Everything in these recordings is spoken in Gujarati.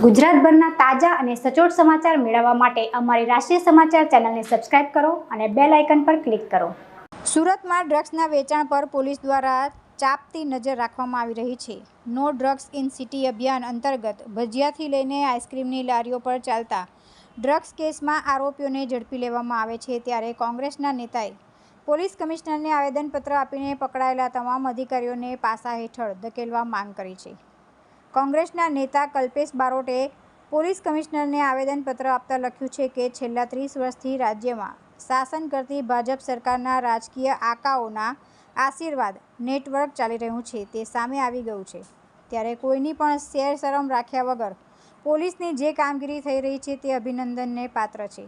ગુજરાતભરના તાજા અને સચોટ સમાચાર મેળવવા માટે અમારી રાષ્ટ્રીય સમાચાર ચેનલને સબસ્ક્રાઇબ કરો અને બેલ આઇકન પર ક્લિક કરો। સુરતમાં ડ્રગ્સના વેચાણ પર પોલીસ દ્વારા ચાંપતી નજર રાખવામાં આવી રહી છે। નો ડ્રગ્સ ઇન સિટી અભિયાન અંતર્ગત ભજીયાથી લઈને આઈસ્ક્રીમની લારીઓ પર ચાલતા ડ્રગ્સ કેસમાં આરોપીઓને ઝડપી લેવામાં આવે છે, ત્યારે કોંગ્રેસના નેતાએ પોલીસ કમિશનરને આવેદનપત્ર આપીને પકડાયેલા તમામ અધિકારીઓને પાસા હેઠળ ધકેલવા માંગ કરી છે। કોંગ્રેસના નેતા કલ્પેશ બારોટે પોલીસ કમિશનરને આવેદનપત્ર આપતા લખ્યું છે કે છેલ્લા 30 વર્ષથી રાજ્યમાં શાસન કરતી ભાજપ સરકારના રાજકીય આકાઓના આશીર્વાદ નેટવર્ક ચાલી રહ્યું છે તે સામે આવી ગયું છે, ત્યારે કોઈની પણ શેર શરમ રાખ્યા વગર પોલીસની જે કામગીરી થઈ રહી છે તે અભિનંદનને પાત્ર છે,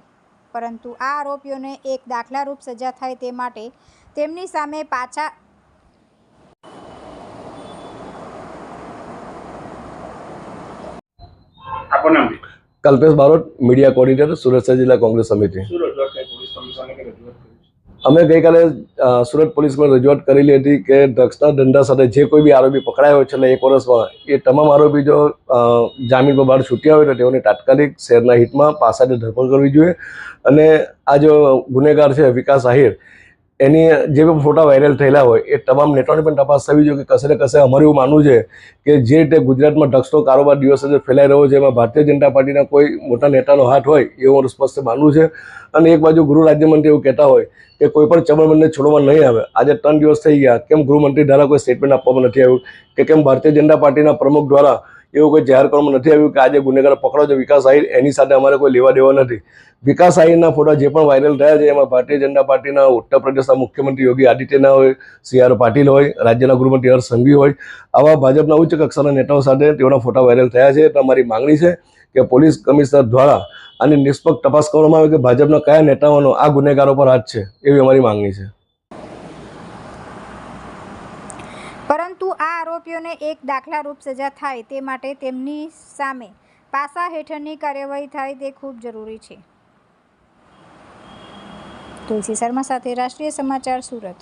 પરંતુ આ આરોપીઓને એક દાખલારૂપ સજા થાય તે માટે તેમની સામે પાછા कल्पेश बारोट, मीडिया कोऑर्डिनेटर, सूरत शहर जिला कांग्रेस समिति। અમે ગઈકાલે સુરત પોલીસમાં રજૂઆત કરેલી હતી કે ડ્રગ્સના ધંધા સાથે જે કોઈ બી આરોપી પકડાયો છેલ્લા 1 વર્ષમાં એ તમામ આરોપી જો જામીન પર બહાર છૂટ્યા હોય તો તેઓને તાત્કાલિક શહેરના હિતમાં પાસાની ધરપકડ કરવી જોઈએ અને આ જો ગુનેગાર છે વિકાસ આહિર એની જે પણ ફોટા વાયરલ થયેલા હોય એ તમામ નેટોની પણ તપાસ થવી જોઈએ કે કશે ને કશે અમારું એવું માનવું છે કે જે રીતે ગુજરાતમાં ડ્રગ્સનો કારોબાર દિવસે ફેલાઈ રહ્યો છે એમાં ભારતીય જનતા પાર્ટીના કોઈ મોટા નેતાનો હાથ હોય એવું મારું સ્પષ્ટ માનવું છે। અને એક બાજુ ગૃહ રાજ્યમંત્રી એવું કહેતા હોય કે કોઈ પણ ચમરબંધને છોડવામાં નહીં આવે। આજે 3 દિવસ થઈ ગયા, કેમ ગૃહમંત્રી દ્વારા કોઈ સ્ટેટમેન્ટ આપવામાં નથી આવ્યું કે કેમ ભારતીય જનતા પાર્ટીના પ્રમુખ દ્વારા એવું કોઈ જાહેર કરવામાં નથી આવ્યું કે આજે ગુનેગાર પકડો છે વિકાસ આહિર એની સાથે અમારે કોઈ લેવા દેવા નથી। વિકાસ આહિરના ફોટા જે પણ વાયરલ થયા છે એમાં ભારતીય જનતા પાર્ટીના ઉત્તર પ્રદેશના મુખ્યમંત્રી યોગી આદિત્યનાથ હોય, CR પાટીલ હોય, રાજ્યના ગૃહમંત્રી હર્ષ સંઘવી હોય, આવા ભાજપના ઉચ્ચ કક્ષાના નેતાઓ સાથે તેઓના ફોટા વાયરલ થયા છે। તો અમારી માંગણી છે કે પોલીસ કમિશનર દ્વારા આની નિષ્પક્ષ તપાસ કરવામાં આવે કે ભાજપના કયા નેતાઓનો આ ગુનેગારો પર હાથ છે, એવી અમારી માંગણી છે। પરંતુ આ આરોપીઓને એક દાખલારૂપ સજા થાય તે માટે તેમની સામે પાસા હેઠળની કાર્યવાહી થાય તે ખૂબ જરૂરી છે। તુલસી શર્મા સાથે રાષ્ટ્રીય સમાચાર, સુરત।